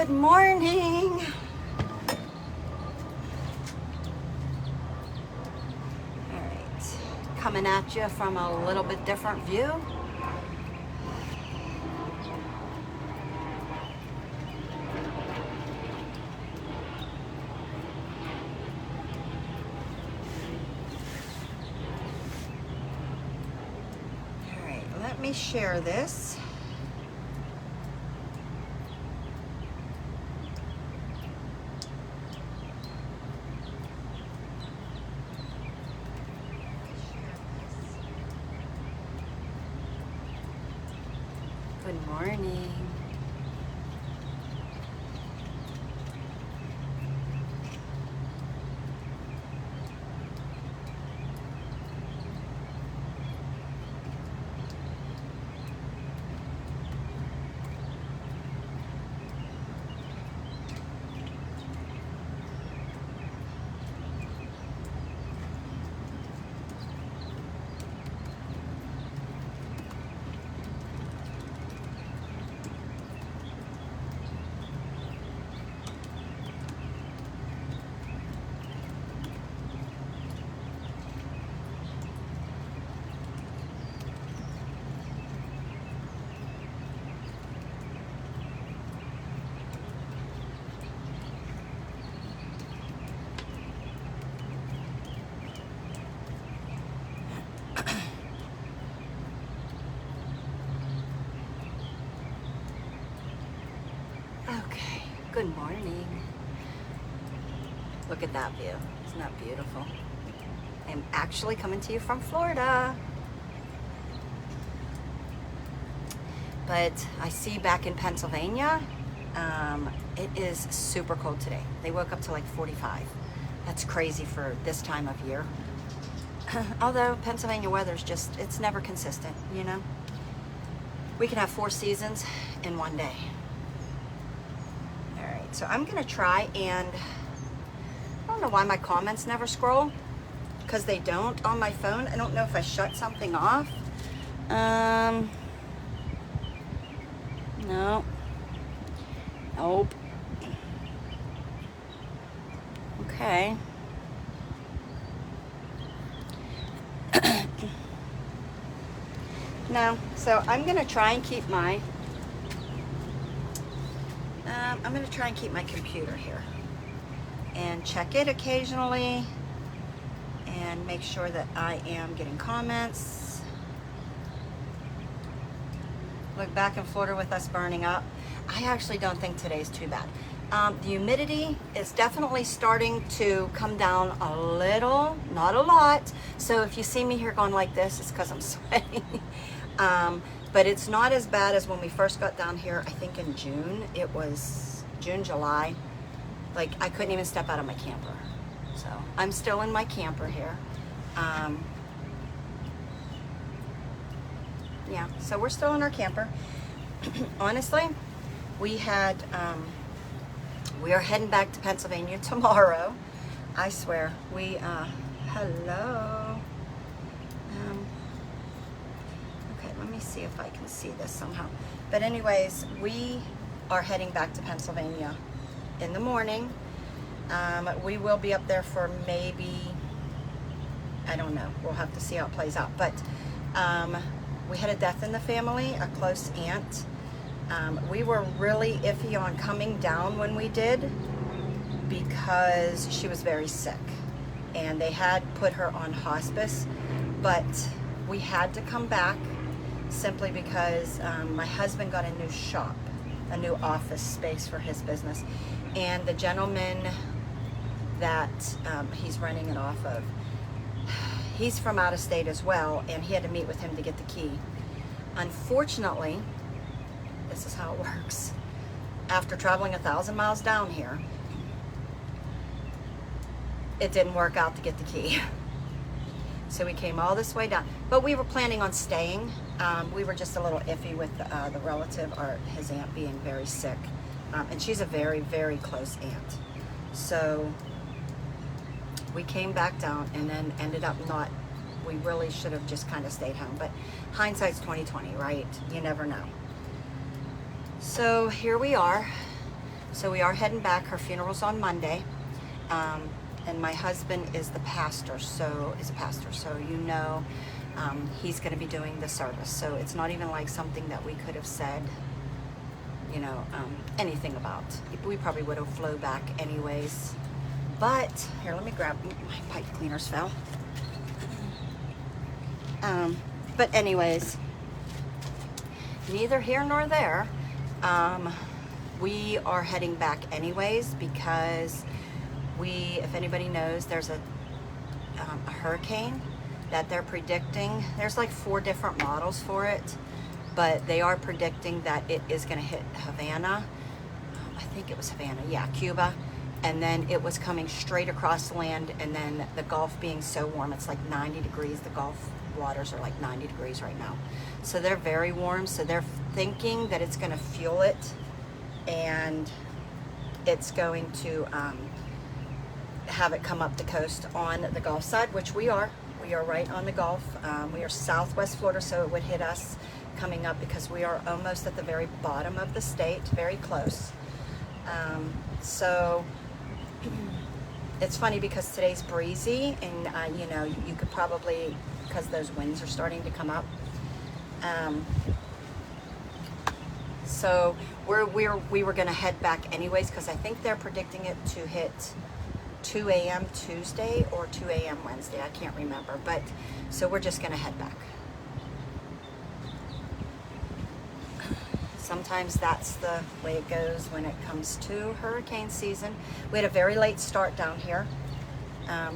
Good morning. All right, coming at you from a little bit different view. All right, let me share this. Good morning. Okay, good morning. Look at that view. Isn't that beautiful? I'm actually coming to you from Florida. But I see back in Pennsylvania, it is super cold today. They woke up to like 45. That's crazy for this time of year. Although Pennsylvania weather's just, it's never consistent, you know? We can have 4 seasons in one day. All right, so I'm gonna try and, I don't know why my comments never scroll, because they don't on my phone. I don't know if I shut something off. No. Nope. Okay. No, so I'm gonna try and keep my computer here and check it occasionally and make sure that I am getting comments. Look, back in Florida with us burning up, I actually don't think today's too bad. The humidity is definitely starting to come down a little, not a lot. So if you see me here going like this, it's because I'm sweating. But it's not as bad as when we first got down here, I think in June. It was June, July. Like, I couldn't even step out of my camper. So I'm still in my camper here. Yeah, so we're still in our camper. Honestly, we are heading back to Pennsylvania tomorrow. I swear, hello. Okay, let me see if I can see this somehow. But anyways, we are heading back to Pennsylvania in the morning. We will be up there for maybe, I don't know, we'll have to see how it plays out. But we had a death in the family, a close aunt. We were really iffy on coming down when we did because she was very sick and they had put her on hospice, but we had to come back simply because my husband got a new shop, a new office space for his business, and the gentleman that he's renting it off of, he's from out of state as well, and he had to meet with him to get the key. Unfortunately, this is how it works. After traveling 1,000 miles down here, it didn't work out to get the key. So we came all this way down, but we were planning on staying. We were just a little iffy with the relative, or his aunt, being very sick. And she's a very, very close aunt. So we came back down and then ended up not, we really should have just kind of stayed home. But hindsight's 20/20, right? You never know. So here we are. So we are heading back. Her funeral's on Monday. And my husband is the pastor, so you know, he's going to be doing the service. So it's not even like something that we could have said, you know, anything about. We probably would have flew back anyways. But here, let me grab, my pipe cleaners fell. But anyways, neither here nor there. We are heading back anyways because if anybody knows, there's a hurricane that they're predicting. There's like 4 different models for it, but they are predicting that it is going to hit Havana. I think it was Havana, yeah, Cuba. And then it was coming straight across land, and then the Gulf being so warm, it's like 90 degrees. The Gulf waters are like 90 degrees right now. So they're very warm, so they're thinking that it's going to fuel it, and it's going to have it come up the coast on the Gulf side, which we are. We are right on the Gulf. We are southwest Florida, so it would hit us coming up because we are almost at the very bottom of the state, very close. So it's funny because today's breezy, and you know, you could probably, because those winds are starting to come up. So we were going to head back anyways because I think they're predicting it to hit 2 a.m. Tuesday or 2 a.m. Wednesday. I can't remember, but so we're just going to head back. Sometimes that's the way it goes when it comes to hurricane season. We had a very late start down here, a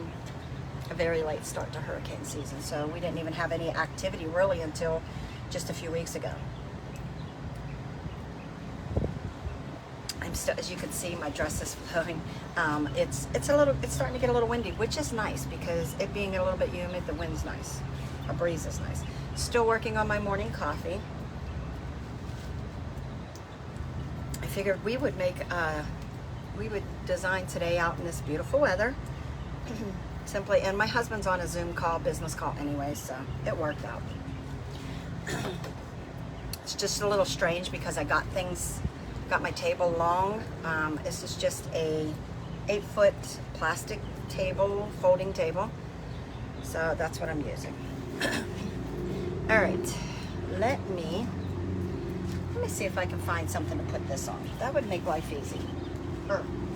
very late start to hurricane season, so we didn't even have any activity really until just a few weeks ago. I'm still, as you can see, my dress is flowing. It's starting to get a little windy, which is nice because it being a little bit humid, the wind's nice, a breeze is nice. Still working on my morning coffee. I figured we would design today out in this beautiful weather. Simply, and my husband's on a Zoom call, business call anyway, so it worked out. It's just a little strange because I got my table long. This is just a 8-foot plastic table, folding table. So that's what I'm using. All right, let me see if I can find something to put this on. That would make life easy.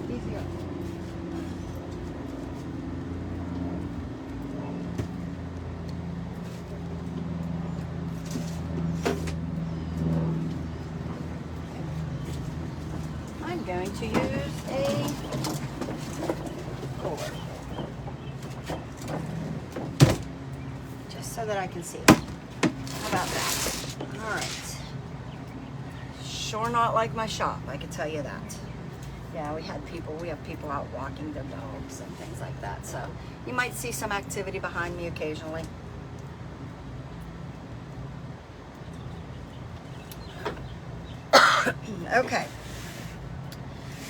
Easier. I'm going to use a cooler, just so that I can see it. How about that? All right. Sure not like my shop, I can tell you that. Yeah, we have people out walking their dogs and things like that. So you might see some activity behind me occasionally. Okay.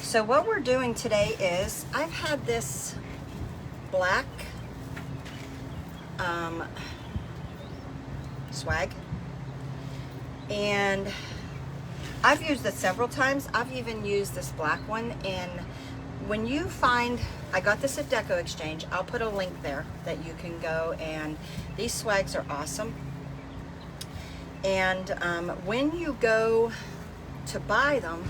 So what we're doing today is, I've had this black swag, and I've used it several times. I've even used this black one, and when you find, I got this at Deco Exchange. I'll put a link there that you can go, and these swags are awesome. And when you go to buy them,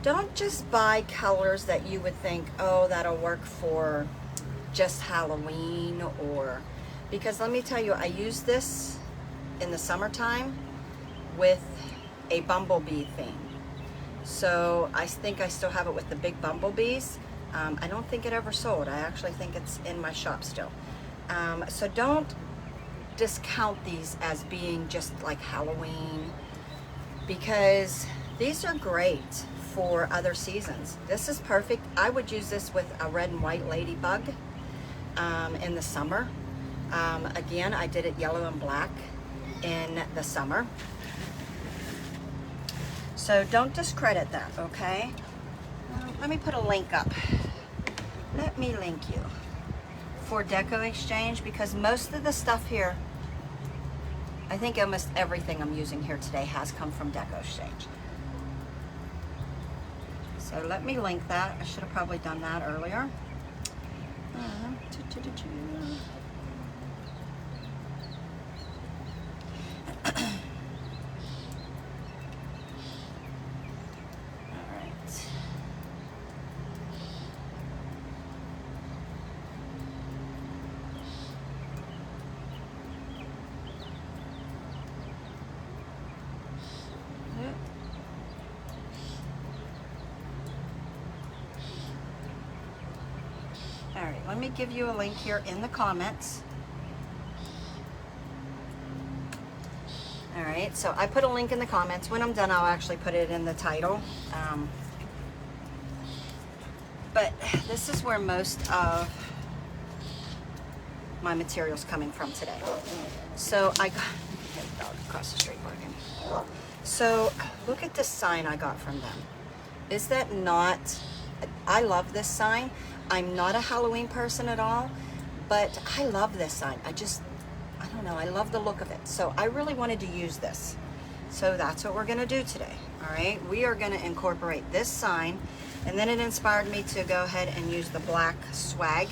don't just buy colors that you would think, oh, that'll work for just Halloween, or, because let me tell you, I use this in the summertime with a bumblebee theme. So I think I still have it with the big bumblebees. I don't think it ever sold. I actually think it's in my shop still. So don't discount these as being just like Halloween, because these are great for other seasons. This is perfect. I would use this with a red and white ladybug in the summer. Again, I did it yellow and black in the summer. So don't discredit that, okay? Let me put a link up. Let me link you for Deco Exchange, because most of the stuff here, I think almost everything I'm using here today has come from Deco Exchange. So So let me link that. I should have probably done that earlier. All right, let me give you a link here in the comments. All right, so I put a link in the comments. When I'm done, I'll actually put it in the title. But this is where most of my material's coming from today. So I got a dog across the street barking. So look at this sign I got from them. Is that not, I love this sign. I'm not a Halloween person at all, but I love this sign. I don't know, I love the look of it. So I really wanted to use this. So that's what we're gonna do today, all right? We are gonna incorporate this sign, and then it inspired me to go ahead and use the black swag.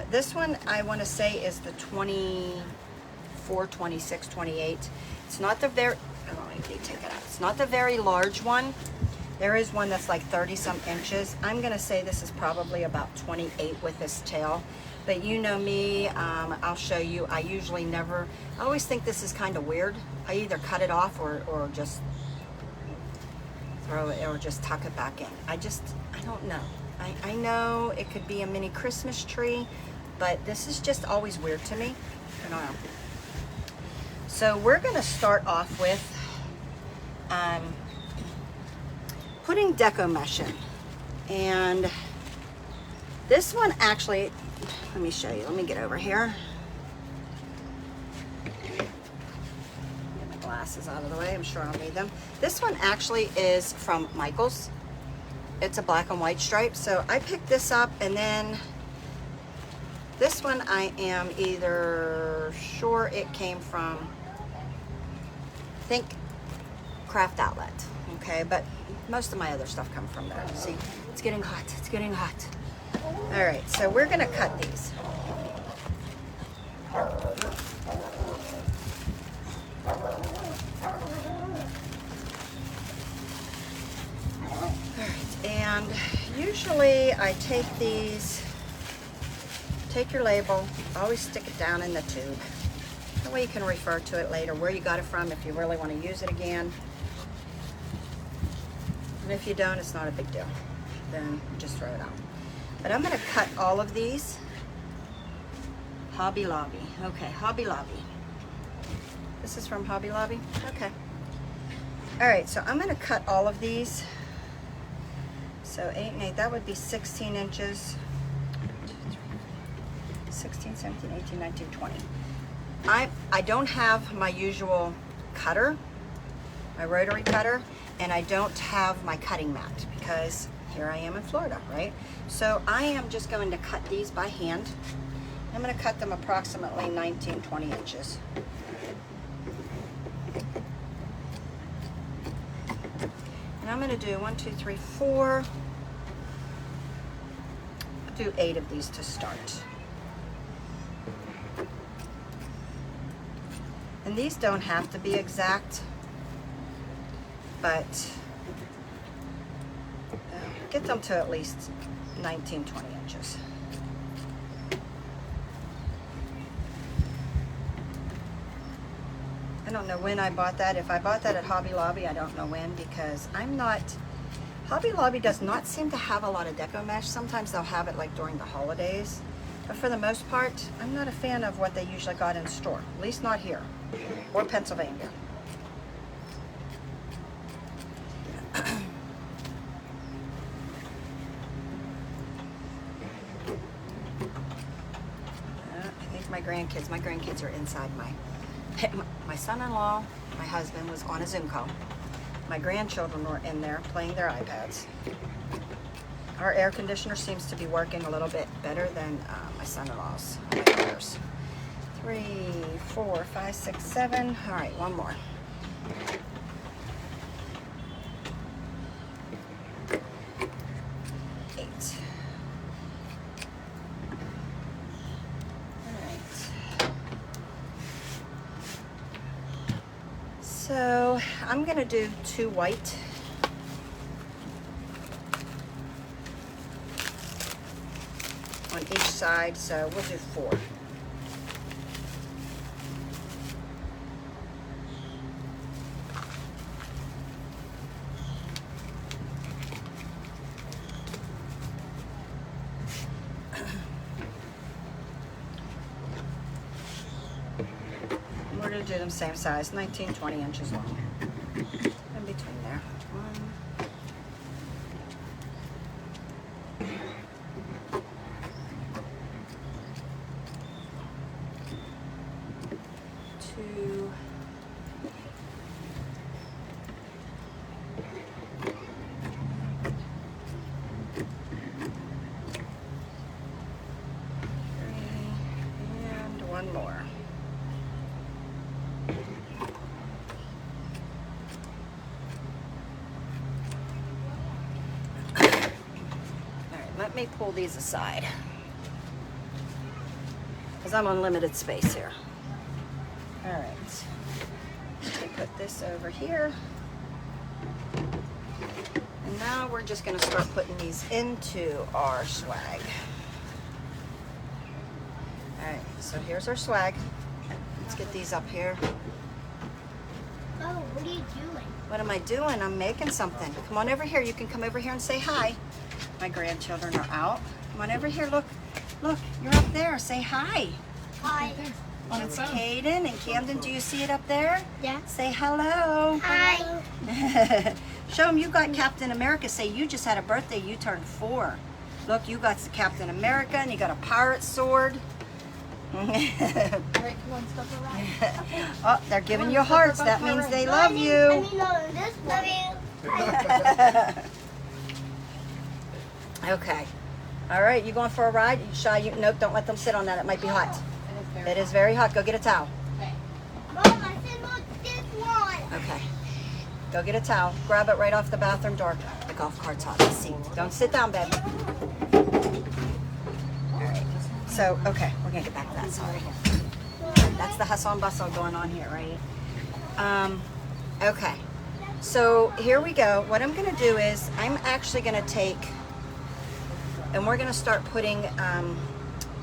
This one, I wanna say, is the 24, 26, 28. It's not the very, oh, I need to take it out. It's not the very large one. There is one that's like 30 some inches. I'm gonna say this is probably about 28 with this tail, but you know me, I'll show you. I usually never, I always think this is kind of weird. I either cut it off or just throw it or just tuck it back in. I don't know. I know it could be a mini Christmas tree, but this is just always weird to me. I don't know. So we're gonna start off with putting deco mesh in. And this one actually, let me show you. Let me get over here. Get my glasses out of the way. I'm sure I'll need them. This one actually is from Michael's. It's a black and white stripe. So I picked this up, and then this one I am either sure it came from, I think, Craft Outlet. Okay, but most of my other stuff come from there. See, it's getting hot. It's getting hot. All right, so we're gonna cut these. All right, and usually I take these, take your label, always stick it down in the tube. That way you can refer to it later, where you got it from if you really want to use it again. And if you don't, it's not a big deal. Then just throw it out. But I'm gonna cut all of these. Hobby Lobby. Okay, Hobby Lobby. This is from Hobby Lobby? Okay. All right, so I'm gonna cut all of these. So 8 and 8, that would be 16 inches. 16, 17, 18, 19, 20. I don't have my usual cutter, my rotary cutter, and I don't have my cutting mat because here I am in Florida, right? So I am just going to cut these by hand. I'm going to cut them approximately 19, 20 inches. And I'm going to do 1, 2, 3, 4. I'll do 8 of these to start. And these don't have to be exact, but get them to at least 19, 20 inches. I don't know when I bought that. If I bought that at Hobby Lobby, I don't know when, because Hobby Lobby does not seem to have a lot of deco mesh. Sometimes they'll have it like during the holidays, but for the most part, I'm not a fan of what they usually got in store, at least not here or Pennsylvania. My grandkids are inside. My son-in-law, my husband was on a Zoom call. My grandchildren were in there playing their iPads. Our air conditioner seems to be working a little bit better than my son-in-law's. 3, 4, 5, 6, 7. All right, one more. So I'm gonna do 2 white. On each side, so we'll do 4. We're gonna do them same size, 19, 20 inches long. In between there. 1, 2, 3, and 1 more. Let me pull these aside because I'm on limited space here. All right, let me put this over here. And now we're just going to start putting these into our swag. All right, so here's our swag. Let's get these up here. Oh, what are you doing? What am I doing? I'm making something. Come on over here. You can come over here and say hi. My grandchildren are out. Come on over here. Look, look, you're up there. Say hi. Hi. It's Caden and Camden. Do you see it up there? Yeah. Say hello. Hi. Show them you got Captain America. Say you just had a birthday. You turned 4. Look, you got Captain America and you got a pirate sword. Wait, come on, stop around. Oh, they're giving you hearts. That means they love you. I mean, no, this one. Okay. All right, you going for a ride? You shy? You nope. Don't let them sit on that. It might be hot. It is very hot. Go get a towel. Mom, I said look this one. Okay. Go get a towel. Grab it right off the bathroom door. The golf cart's hot. See. Don't sit down, babe. All right. So, okay, we're gonna get back to that. Sorry. That's the hustle and bustle going on here, right? Okay. So here we go. What I'm gonna do is I'm actually gonna take, and we're gonna start putting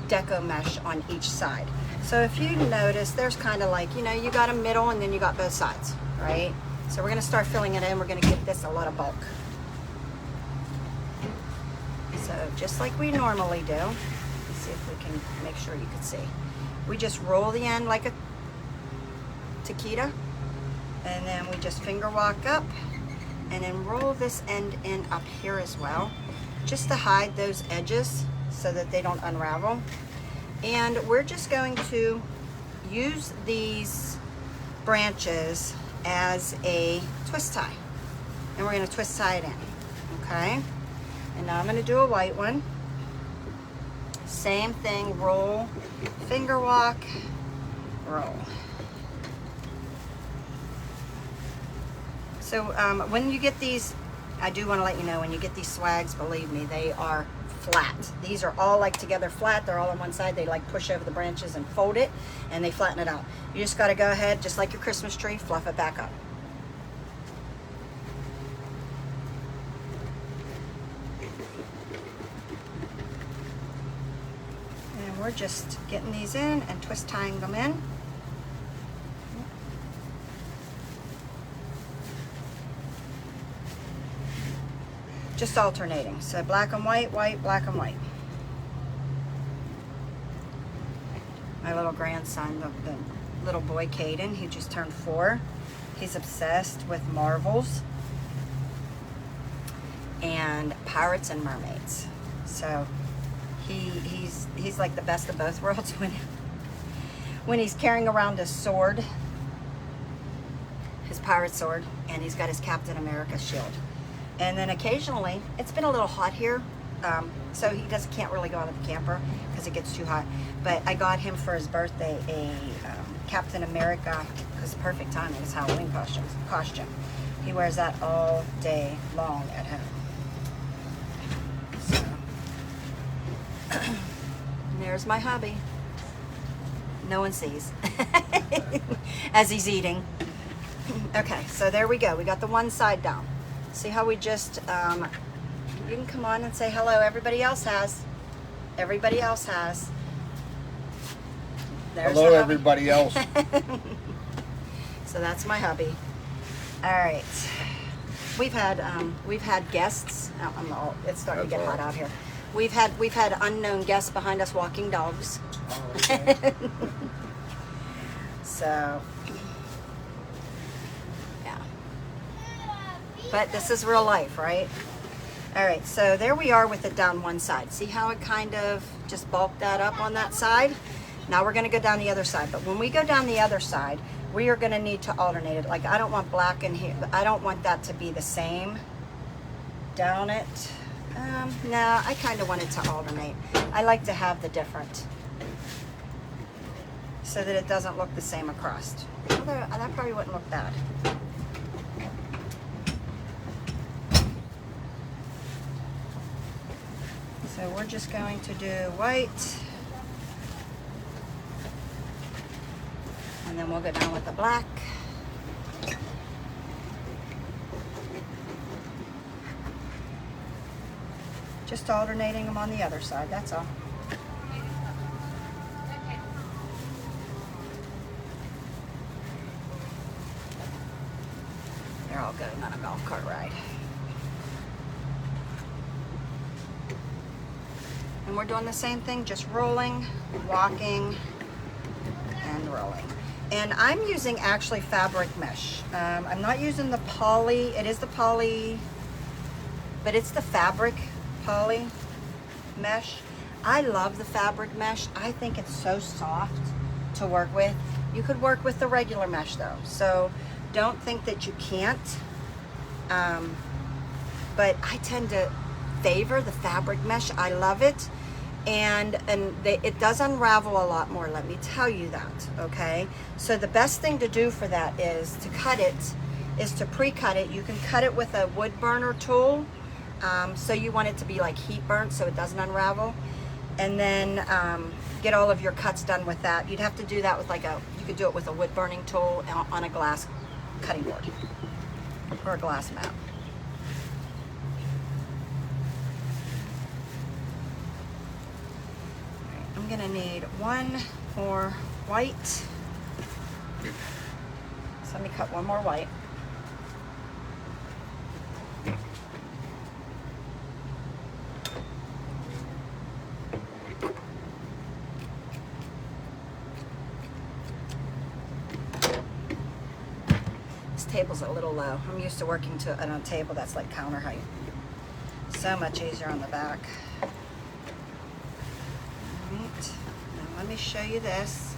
deco mesh on each side. So if you notice, there's kind of like, you know, you got a middle and then you got both sides, right? So we're gonna start filling it in. We're gonna give this a lot of bulk. So just like we normally do, let's see if we can make sure you can see. We just roll the end like a taquita, and then we just finger walk up and then roll this end in up here as well, just to hide those edges so that they don't unravel. And we're just going to use these branches as a twist tie, and we're going to twist tie it in. Okay, and now I'm going to do a white one. Same thing, roll, finger walk, roll. So when you get these, I do want to let you know, when you get these swags, believe me, they are flat. These are all like together flat. They're all on one side. They like push over the branches and fold it, and they flatten it out. You just got to go ahead, just like your Christmas tree, fluff it back up. And we're just getting these in and twist tying them in. Just alternating. So black and white, white, black and white. My little grandson, the little boy Caden, he just turned 4. He's obsessed with Marvels and pirates and mermaids. So he's like the best of both worlds when he's carrying around his sword, his pirate sword, and he's got his Captain America shield. And then occasionally, it's been a little hot here, so he can't really go out of the camper because it gets too hot. But I got him for his birthday a Captain America, because perfect timing, his Halloween costume. He wears that all day long at home. So, there's my hubby. No one sees as he's eating. Okay, so there we go. We got the one side down. See how we just, you can come on and say hello. Everybody else has. Everybody else has. There's Hello, the everybody else. So that's my hubby. All right. We've had guests. It's starting to get hot out here. We've had unknown guests behind us walking dogs. Oh, okay. So, yeah. But this is real life, right? All right, so there we are with it down one side. See how it kind of just bulked that up on that side? Now we're gonna go down the other side. But when we go down the other side, we are gonna need to alternate it. Like I don't want black in here. I don't want that to be the same down it. No, I kind of want it to alternate. I like to have the different so that it doesn't look the same across. Although that probably wouldn't look bad. So we're just going to do white. And then we'll go down with the black. Just alternating them on the other side, that's all. They're all going on a golf cart ride. And we're doing the same thing, just rolling, walking, and rolling. And I'm using actually fabric mesh. I'm not using the poly, it is the poly, but it's the fabric poly mesh. I love the fabric mesh. I think it's so soft to work with. You could work with the regular mesh though, so don't think that you can't. But I tend to favor the fabric mesh. I love it. And it does unravel a lot more, let me tell you that, okay? So the best thing to do for that is to cut it, is to pre-cut it. You can cut it with a wood burner tool. So you want it to be like heat burnt so it doesn't unravel. And then get all of your cuts done with that. You'd have to do that with you could do it with a wood burning tool on a glass cutting board or a glass mat. I'm gonna need one more white. So let me cut one more white. This table's a little low. I'm used to working on a table that's like counter height. So much easier on the back. Right. Now let me show you this.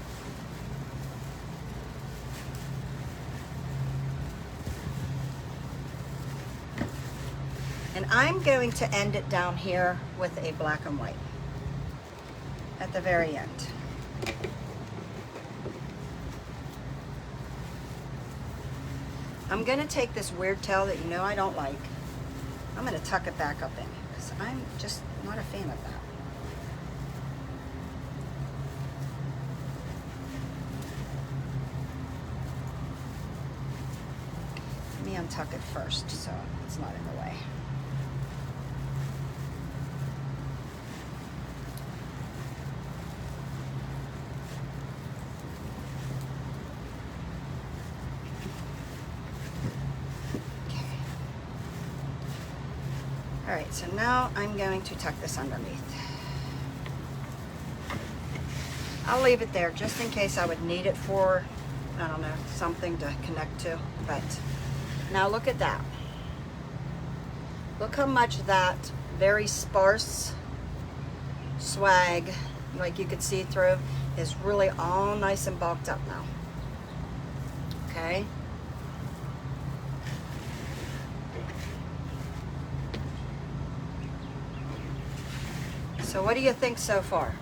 And I'm going to end it down here with a black and white at the very end. I'm going to take this weird tail that you know I don't like. I'm going to tuck it back up in because I'm just not a fan of that. Let me untuck it first so it's not in the way. All right, so now I'm going to tuck this underneath. I'll leave it there just in case I would need it for, I don't know, something to connect to. But now look at that. Look how much that very sparse swag, like you could see through, is really all nice and bulked up now. Okay? So what do you think so far?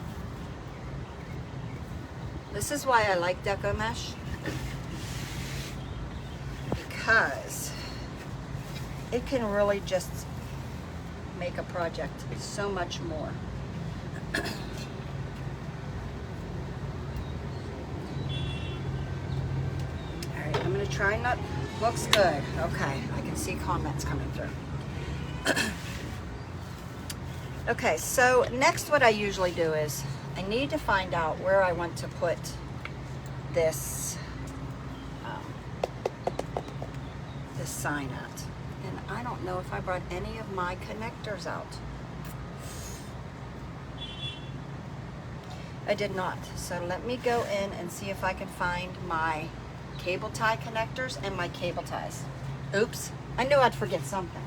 This is why I like Deco Mesh. Because it can really just make a project so much more. Alright, I'm going to try not, looks good. Okay, I can see comments coming through. Okay, so next what I usually do is I need to find out where I want to put this this sign at. And I don't know if I brought any of my connectors out. I did not. So let me go in and see if I can find my cable tie connectors and my cable ties. Oops, I knew I'd forget something.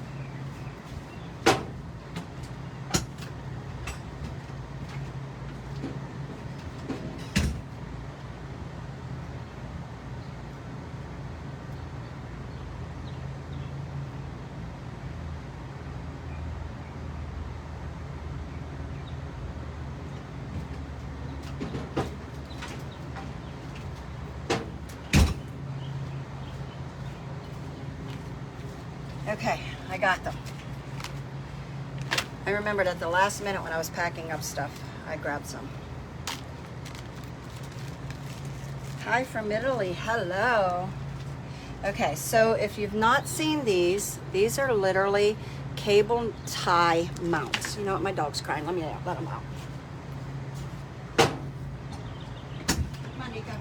Okay, I got them. I remembered at the last minute when I was packing up stuff, I grabbed some. Hi from Italy, hello. Okay, so if you've not seen these are literally cable tie mounts. You know what, my dog's crying, let him out. Come on, Nico.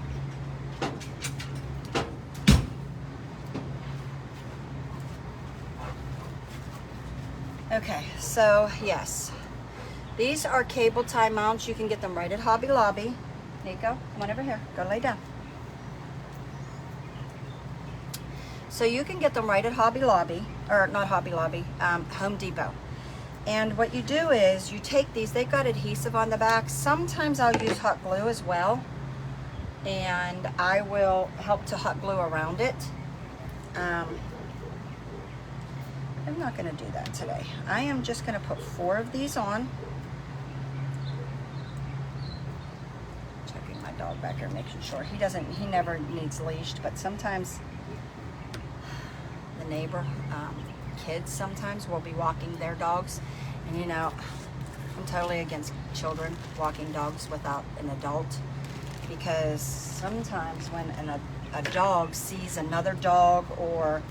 Okay, so yes, these are cable tie mounts. You can get them right at Hobby Lobby. Nico, come on over here. Go lay down. So you can get them right at Hobby Lobby, or not Hobby Lobby, Home Depot. And what you do is you take these, they've got adhesive on the back. Sometimes I'll use hot glue as well. And I will help to hot glue around it. I'm not going to do that today. I am just going to put 4 of these on. Checking my dog back here, making sure he never needs leashed, but sometimes the neighbor kids sometimes will be walking their dogs, and you know, I'm totally against children walking dogs without an adult, because sometimes when a dog sees another dog or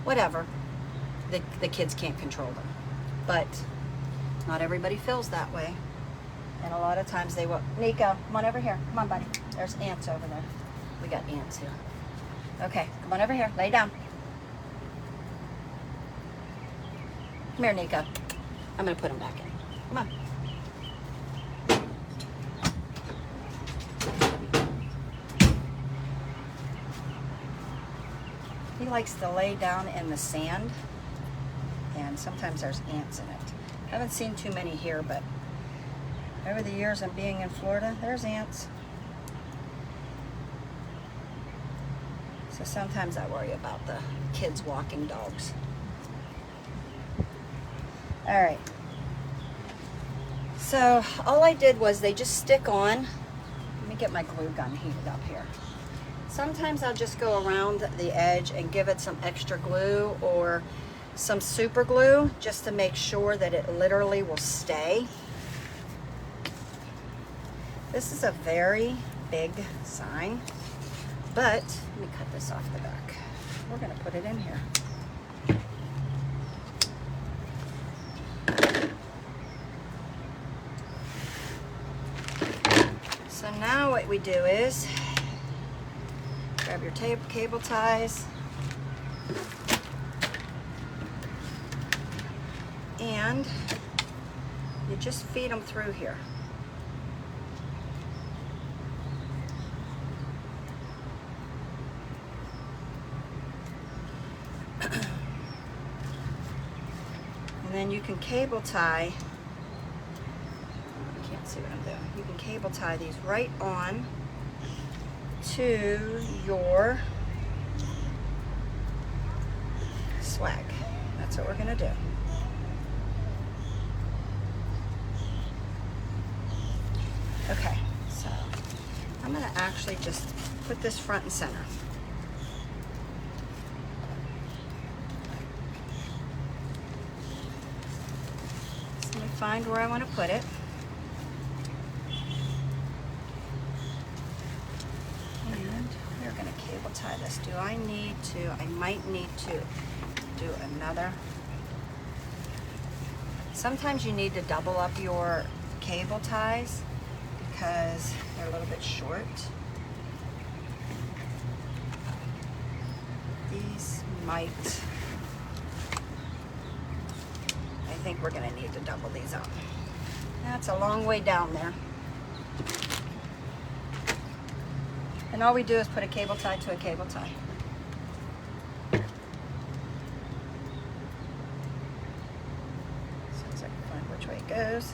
whatever, the kids can't control them. But not everybody feels that way. And a lot of times they will. Nico, come on over here. Come on, buddy. There's ants over there. We got ants here. Okay, come on over here. Lay down. Come here, Nico. I'm going to put him back in. Come on. He likes to lay down in the sand, and sometimes there's ants in it. I haven't seen too many here, but over the years of being in Florida, there's ants. So sometimes I worry about the kids walking dogs. All right. So all I did was they just stick on. Let me get my glue gun heated up here. Sometimes I'll just go around the edge and give it some extra glue or some super glue just to make sure that it literally will stay. This is a very big sign, but let me cut this off the back. We're going to put it in here. So now what we do is grab your cable ties and you just feed them through here. And then you can cable tie, you can't see what I'm doing, you can cable tie these right on to your swag. That's what we're going to do. Okay, so I'm going to actually just put this front and center. So let me find where I want to put it. And we're going to cable cable tie this. Do I need to? I might need to do another. Sometimes you need to double up your cable ties because they're a little bit short. These might, I think we're gonna need to double these up. That's a long way down there. And all we do is put a cable tie to a cable tie. So as I can find which way it goes.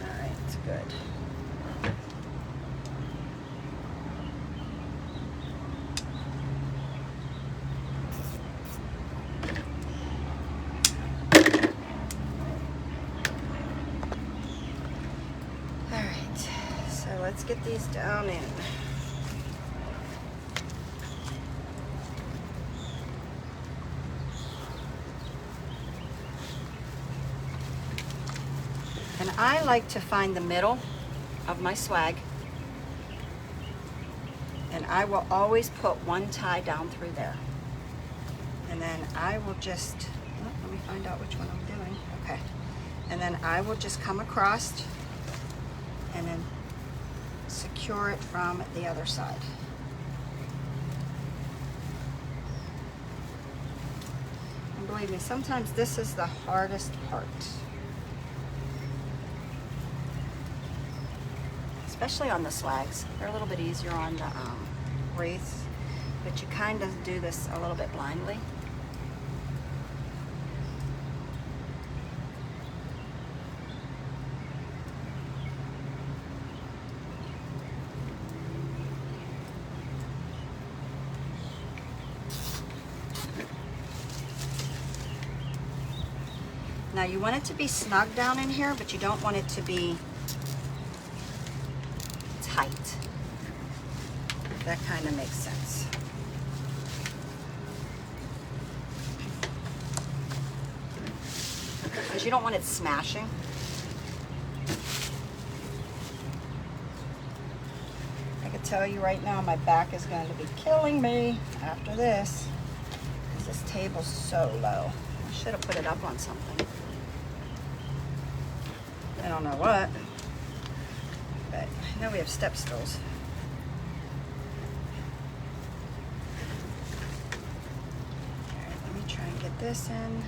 All right, good. Let's get these down in. And I like to find the middle of my swag, and I will always put one tie down through there. And then I will just, oh, let me find out which one I'm doing. Okay. And then I will just come across and then secure it from the other side. And believe me, sometimes this is the hardest part. Especially on the swags. They're a little bit easier on the wreaths, but you kind of do this a little bit blindly. Now you want it to be snug down in here, but you don't want it to be tight. That kind of makes sense. Because you don't want it smashing. I can tell you right now, my back is going to be killing me after this, because this table's so low. I should have put it up on something. I don't know what, but I know we have step stools. All right, let me try and get this in.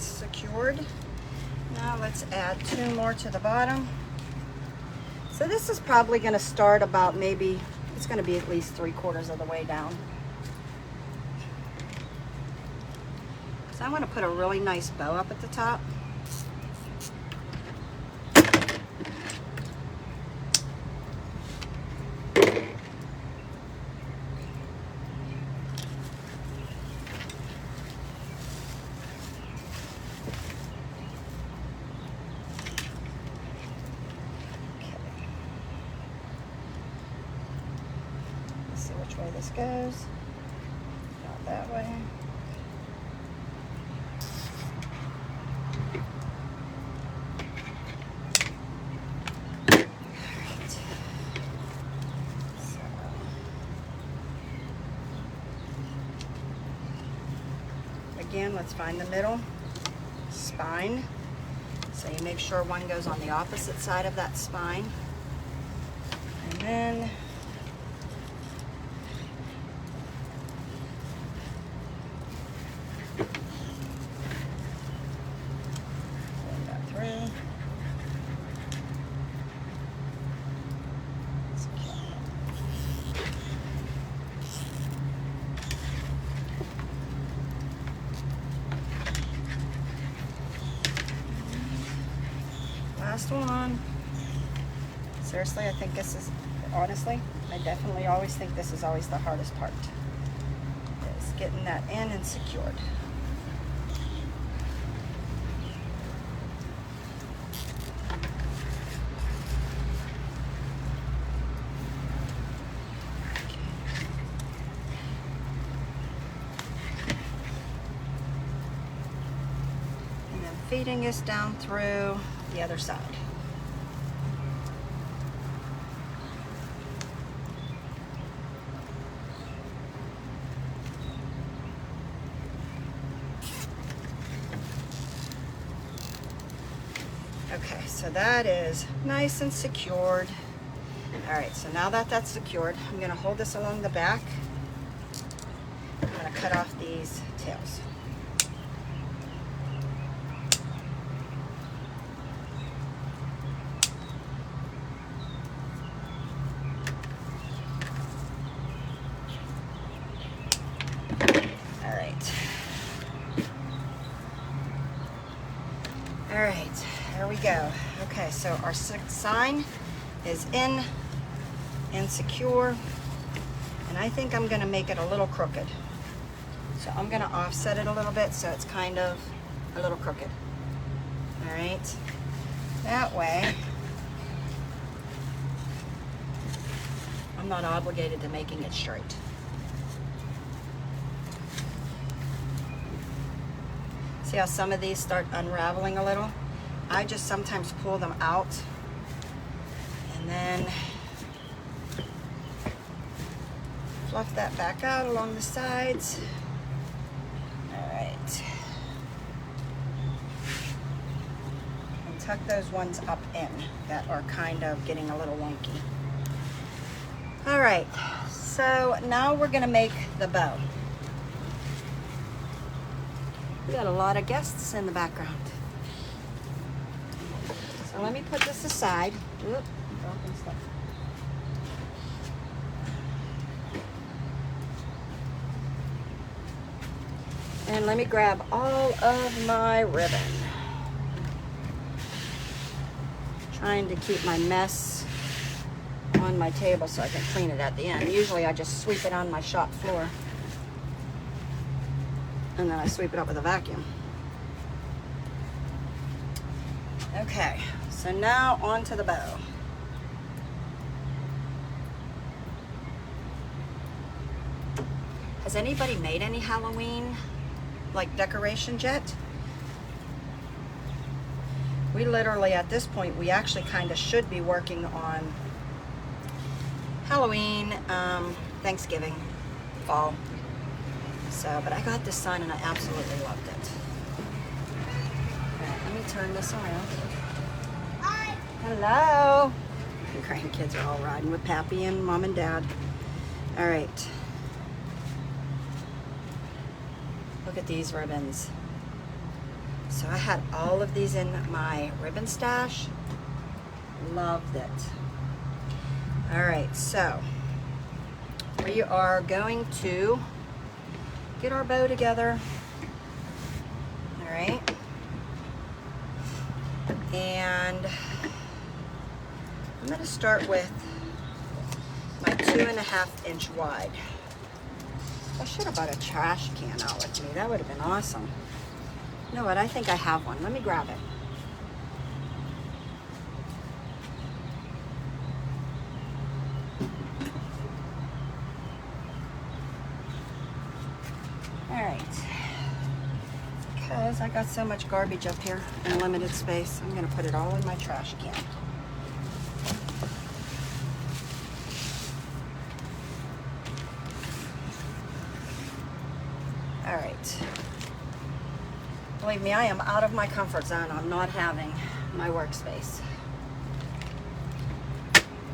Secured. Now let's add 2 more to the bottom. So this is probably going to start about, maybe it's going to be at least 3/4 of the way down. So I want to put a really nice bow up at the top. Way this goes, not that way. Alright. So again, let's find the middle spine. So you make sure one goes on the opposite side of that spine, and then last one. Seriously, I think this is, honestly, I definitely always think this is always the hardest part. getting that in and secured. And then feeding us down through the other side. Okay, so that is nice and secured. All right, so now that that's secured, I'm gonna hold this along the back. I'm gonna cut off these tails. All right. All right, there we go. Okay, so our sign is in and secure, and I think I'm gonna make it a little crooked. So I'm gonna offset it a little bit so it's kind of a little crooked. All right, that way I'm not obligated to making it straight. See how some of these start unraveling a little? I just sometimes pull them out and then fluff that back out along the sides. All right. And tuck those ones up in that are kind of getting a little wonky. All right, so now we're gonna make the bow. We got a lot of guests in the background. So let me put this aside. Oop, I'm dropping stuff. And let me grab all of my ribbon. Trying to keep my mess on my table so I can clean it at the end. Usually I just sweep it on my shop floor. And then I sweep it up with a vacuum. Okay, so now on to the bow. Has anybody made any Halloween like decorations yet? We literally at this point, we actually kind of should be working on Halloween, Thanksgiving, fall. So, but I got this sign and I absolutely loved it. All right, let me turn this around. Hi. Hello. The grandkids are all riding with Pappy and Mom and Dad. All right. Look at these ribbons. So I had all of these in my ribbon stash. Loved it. All right, so we are going to get our bow together. All right. And I'm going to start with my 2.5 inch wide. I should have brought a trash can out with me. That would have been awesome. You know what? I think I have one. Let me grab it. All right. Because I got so much garbage up here in limited space, I'm going to put it all in my trash can. All right. Believe me, I am out of my comfort zone. I'm not having my workspace.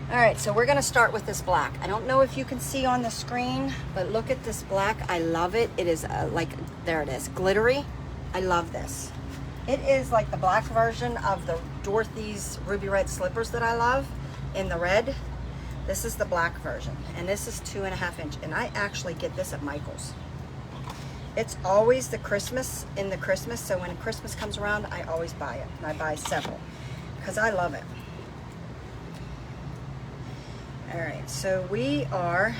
All right, so we're gonna start with this black. I don't know if you can see on the screen, but look at this black. I love it. It is like, there it is, glittery. I love this. It is like the black version of the Dorothy's ruby red slippers that I love in the red. This is the black version, and this is 2.5 inch, and I actually get this at Michael's. It's always the Christmas, so when Christmas comes around, I always buy it, and I buy several, because I love it. All right, so we are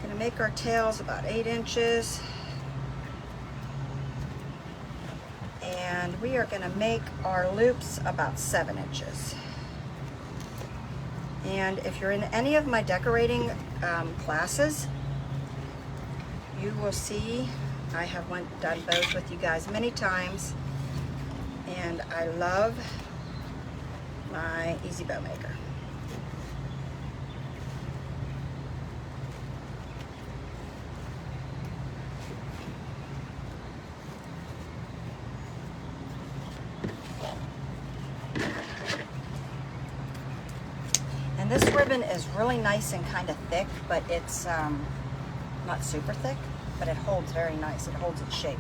gonna make our tails about 8 inches. And we are going to make our loops about 7 inches. And if you're in any of my decorating classes, you will see I have done bows with you guys many times, and I love my Easy Bow Maker. And this ribbon is really nice and kind of thick, but it's not super thick, but it holds very nice. It holds its shape.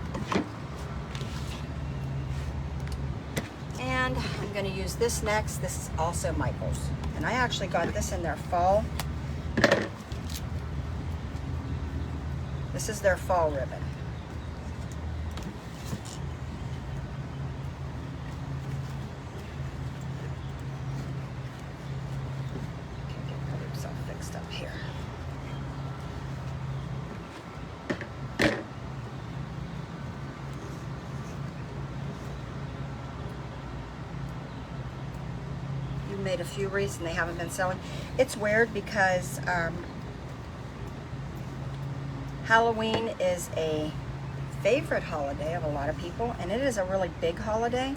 And I'm going to use this next. This is also Michael's. And I actually got this in their fall. This is their fall ribbon. Up here. You made a few wreaths and they haven't been selling. It's weird because Halloween is a favorite holiday of a lot of people, and it is a really big holiday.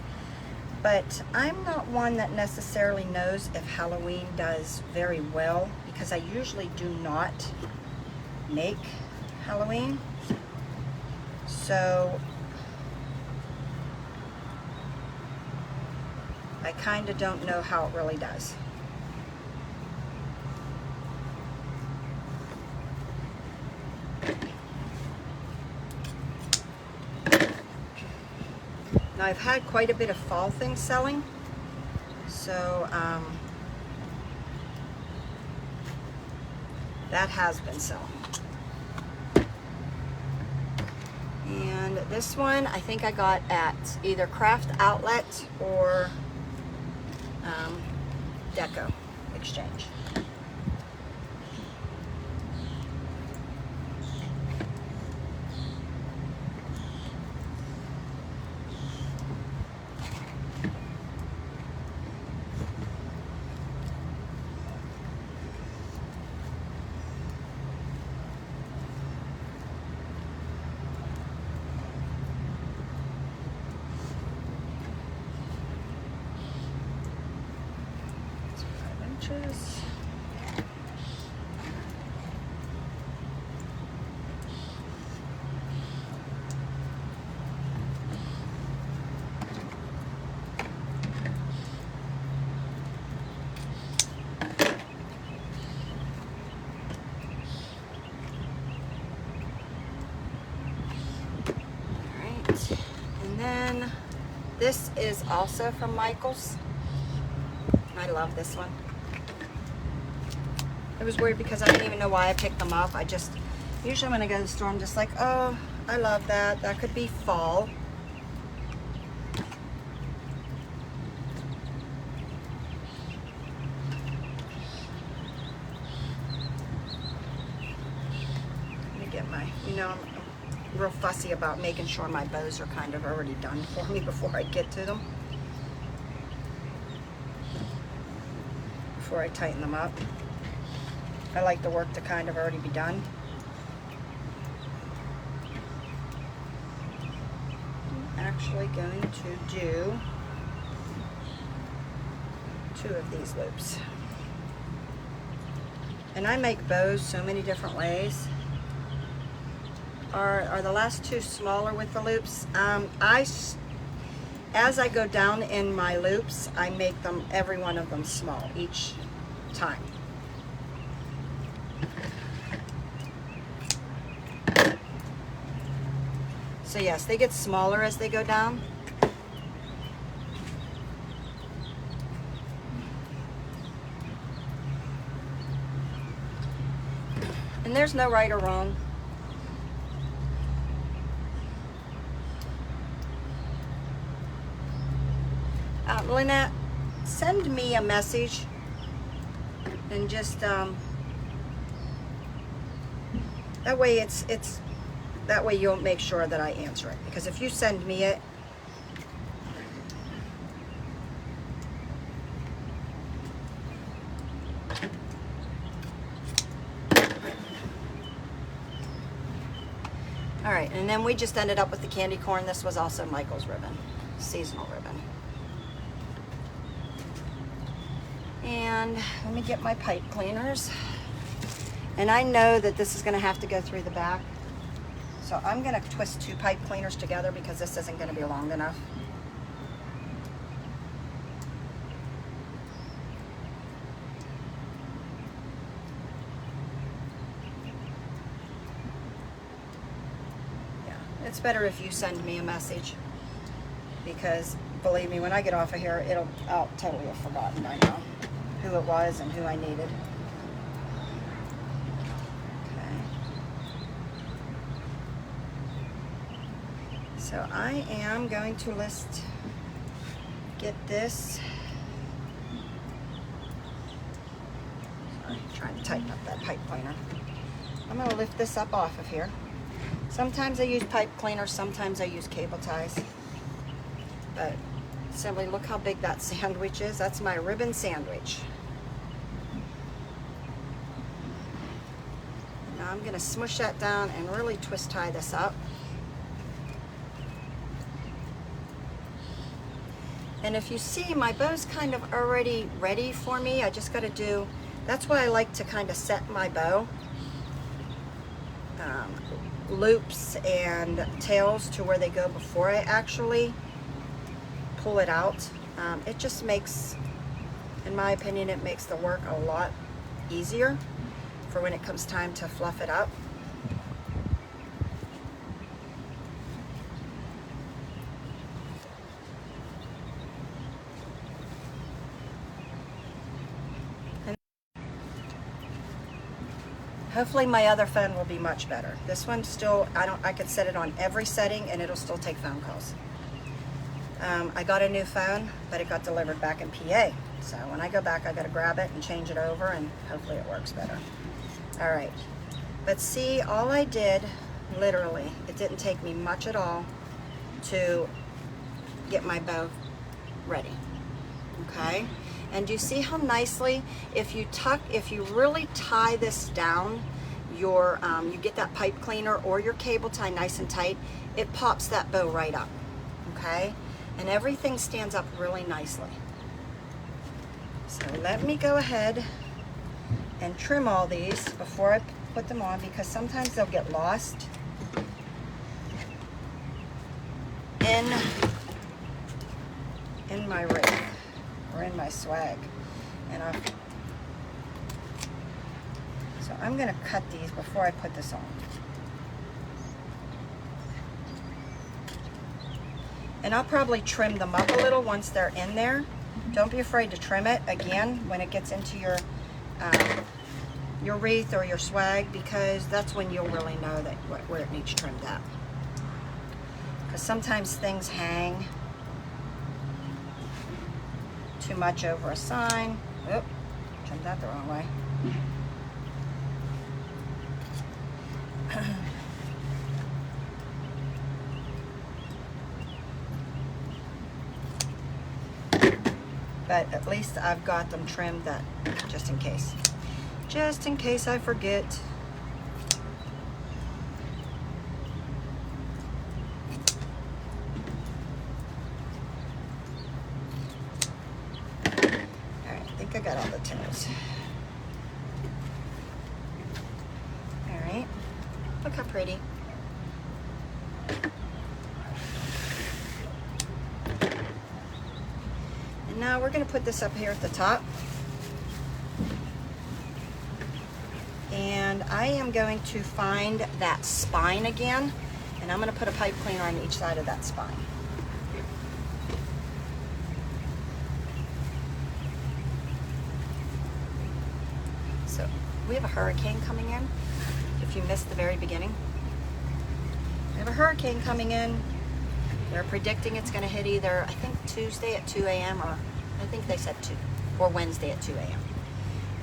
But I'm not one that necessarily knows if Halloween does very well, because I usually do not make Halloween. So I kind of don't know how it really does. Now I've had quite a bit of fall things selling, so that has been selling. And this one I think I got at either Craft Outlet or Deco Exchange. And then this is also from Michael's. I love this one. It was weird because I didn't even know why I picked them up. I just, usually when I go to the store, I'm just like, oh, I love that. That could be fall. Let me get my, I'm real fussy about making sure my bows are kind of already done for me before I get to them. Before I tighten them up. I like the work to kind of already be done. I'm actually going to do 2 of these loops. And I make bows so many different ways. Are the last 2 smaller with the loops? As I go down in my loops, I make them, every one of them small each time. So yes, they get smaller as they go down. And there's no right or wrong. Lynette, send me a message and just That way that way you'll make sure that I answer it. Because if you send me it, all right, and then we just ended up with the candy corn. This was also Michael's ribbon, seasonal ribbon. And let me get my pipe cleaners. And I know that this is gonna have to go through the back. So I'm gonna twist 2 pipe cleaners together because this isn't gonna be long enough. It's better if you send me a message, because believe me, when I get off of here, I'll totally have forgotten by now who it was and who I needed. Okay. So I am going to get this. Sorry, trying to tighten up that pipe cleaner. I'm going to lift this up off of here. Sometimes I use pipe cleaners, sometimes I use cable ties. But simply look how big that sandwich is. That's my ribbon sandwich. Now I'm gonna smush that down and really twist tie this up. And if you see, my bow's kind of already ready for me. I just gotta that's why I like to kind of set my bow. Loops and tails to where they go before I actually pull it out. It just makes, in my opinion, it makes the work a lot easier for when it comes time to fluff it up. Hopefully my other phone will be much better. This one still, I could set it on every setting and it'll still take phone calls. I got a new phone, but it got delivered back in PA. So when I go back, I gotta grab it and change it over, and hopefully it works better. All right, but see, all I did, literally, it didn't take me much at all to get my bow ready, okay? And do you see how nicely, if you really tie this down, you get that pipe cleaner or your cable tie nice and tight, it pops that bow right up, okay? And everything stands up really nicely. So let me go ahead and trim all these before I put them on, because sometimes they'll get lost in my rig or in my swag. And so I'm gonna cut these before I put this on. And I'll probably trim them up a little once they're in there. Don't be afraid to trim it again when it gets into your wreath or your swag, because that's when you'll really know that where it needs trimmed at. Because sometimes things hang too much over a sign. Oop, trimmed that the wrong way. But at least I've got them trimmed, that just in case. Just in case I forget. Alright, I think I got all the tails. Alright, look how pretty. Now we're going to put this up here at the top, and I am going to find that spine again, and I'm going to put a pipe cleaner on each side of that spine. So we have a hurricane coming in, if you missed the very beginning. We have a hurricane coming in. They're predicting it's going to hit either, I think, Tuesday at 2 a.m. or I think they said 2, or Wednesday at 2 a.m.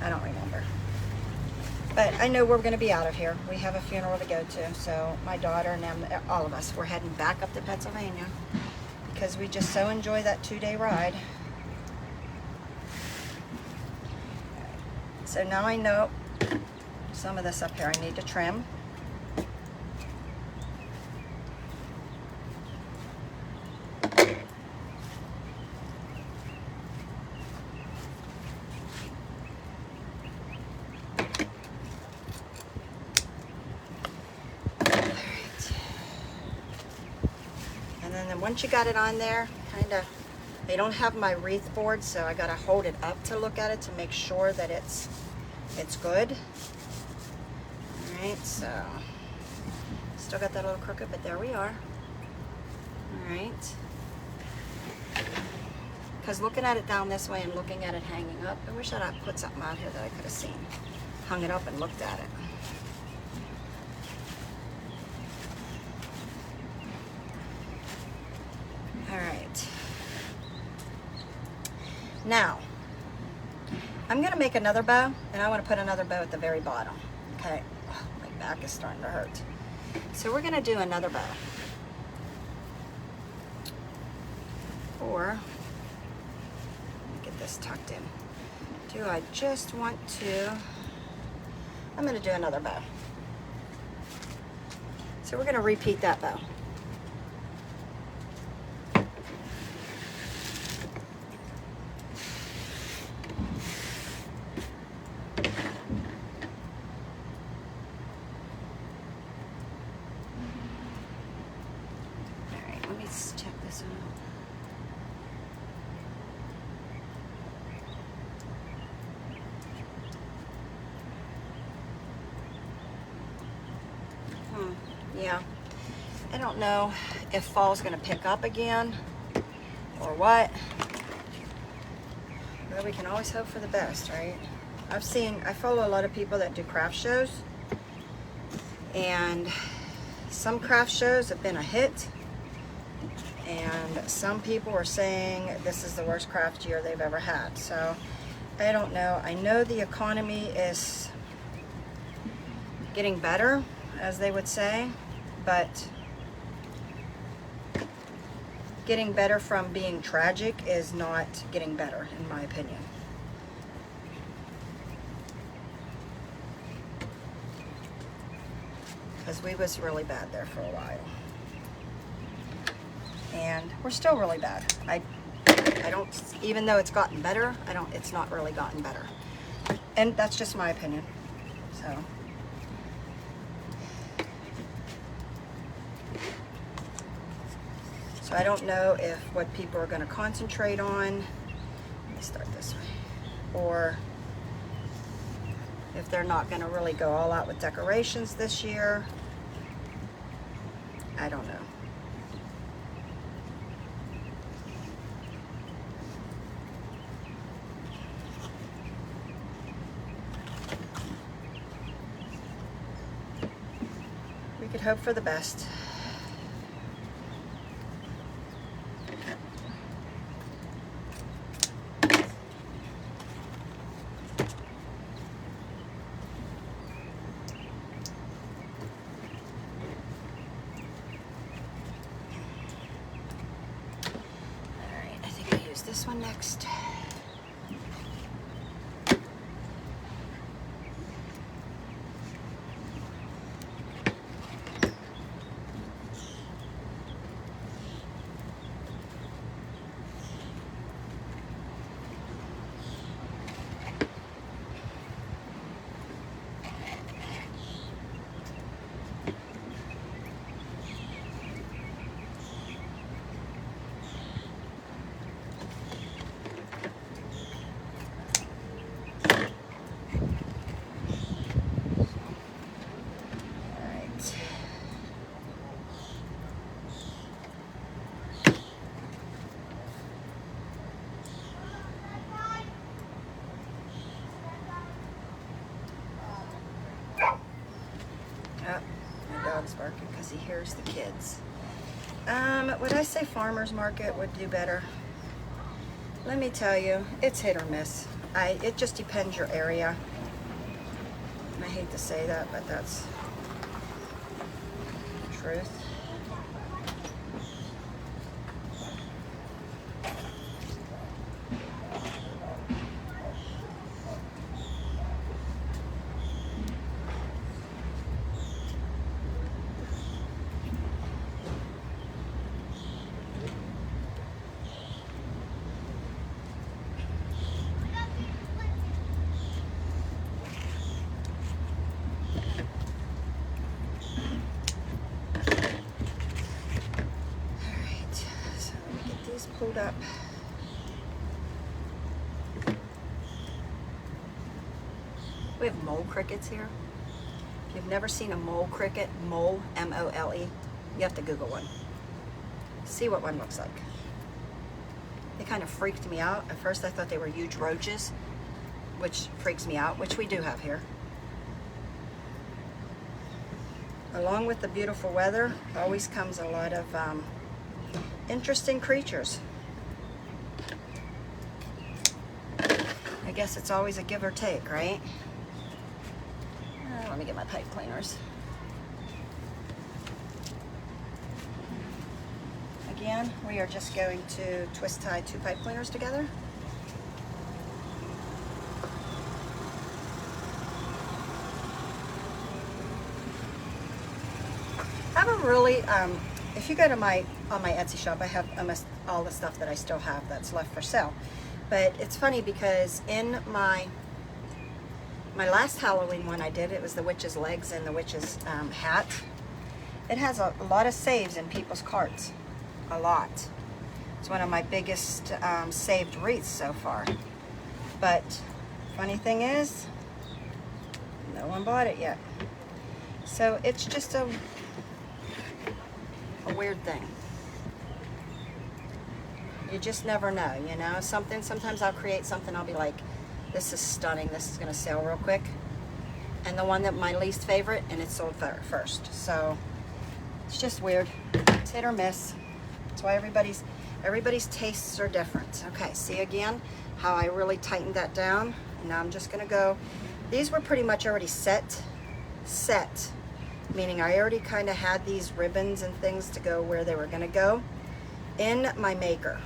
I don't remember. But I know we're going to be out of here. We have a funeral to go to, so my daughter and them, all of us, we're heading back up to Pennsylvania because we just so enjoy that 2-day ride. So now I know some of this up here I need to trim. And then once you got it on there, kind of, they don't have my wreath board, so I got to hold it up to look at it to make sure that it's good. All right, so still got that a little crooked, but there we are. All right. Because looking at it down this way and looking at it hanging up, I wish that I put something out here that I could have seen. Hung it up and looked at it. All right. Now, I'm going to make another bow, and I want to put another bow at the very bottom. Okay. Oh, my back is starting to hurt. So we're going to do another bow. Or, let me get this tucked in. Do I just want to, I'm going to do another bow. So we're going to repeat that bow. Check this out. Yeah. I don't know if fall's going to pick up again or what. But we can always hope for the best, right? I follow a lot of people that do craft shows. And some craft shows have been a hit. And some people are saying this is the worst craft year they've ever had. So, I don't know. I know the economy is getting better, as they would say, but getting better from being tragic is not getting better, in my opinion. Because we was really bad there for a while. And we're still really bad. I don't, even though it's gotten better, it's not really gotten better. And that's just my opinion. So I don't know if what people are going to concentrate on, let me start this way, or if they're not going to really go all out with decorations this year. I don't know. We could hope for the best. Alright, I think I'll use this one next. Dog's barking because he hears the kids. Would I say farmer's market would do better? Let me tell you, it's hit or miss. It just depends your area. And I hate to say that, but that's the truth. Pulled up. We have mole crickets here. If you've never seen a mole cricket, mole, M-O-L-E, you have to Google one. See what one looks like. They kind of freaked me out. At first I thought they were huge roaches, which freaks me out, which we do have here. Along with the beautiful weather, always comes a lot of interesting creatures. I guess it's always a give or take, right? Let me get my pipe cleaners. Again, we are just going to twist tie 2 pipe cleaners together. I have a really, if you go to on my Etsy shop, I have almost all the stuff that I still have that's left for sale. But it's funny because in my last Halloween one I did, it was the witch's legs and the witch's hat. It has a lot of saves in people's carts. A lot. It's one of my biggest saved wreaths so far. But funny thing is, no one bought it yet. So it's just a weird thing. You just never know, you know. Sometimes I'll create something, I'll be like, this is stunning, this is gonna sell real quick. And the one that my least favorite, and it sold first. So it's just weird. It's hit or miss. That's why everybody's tastes are different. Okay, see again how I really tightened that down. And now I'm just gonna go, these were pretty much already set, meaning I already kind of had these ribbons and things to go where they were gonna go in my maker.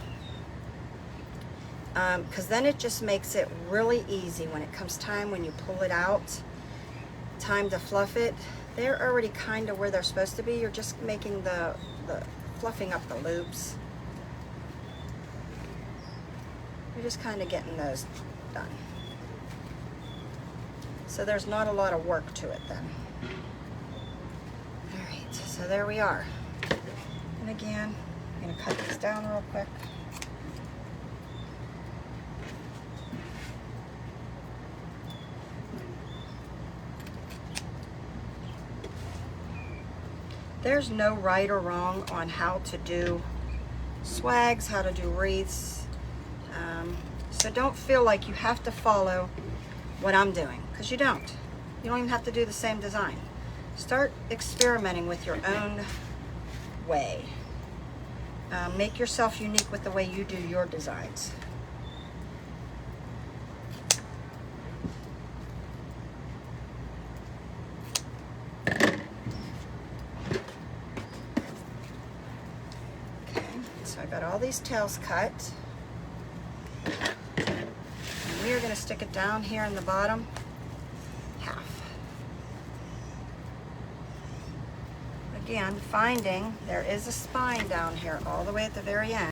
Because then it just makes it really easy when it comes time when you pull it out, time to fluff it. They're already kind of where they're supposed to be. You're just making the fluffing up the loops. You're just kind of getting those done. So there's not a lot of work to it then. All right, so there we are. And again, I'm gonna cut these down real quick. There's no right or wrong on how to do swags, how to do wreaths. So don't feel like you have to follow what I'm doing, because you don't. You don't even have to do the same design. Start experimenting with your own way. Make yourself unique with the way you do your designs. So I got all these tails cut. And we are going to stick it down here in the bottom half. Again, finding there is a spine down here all the way at the very end.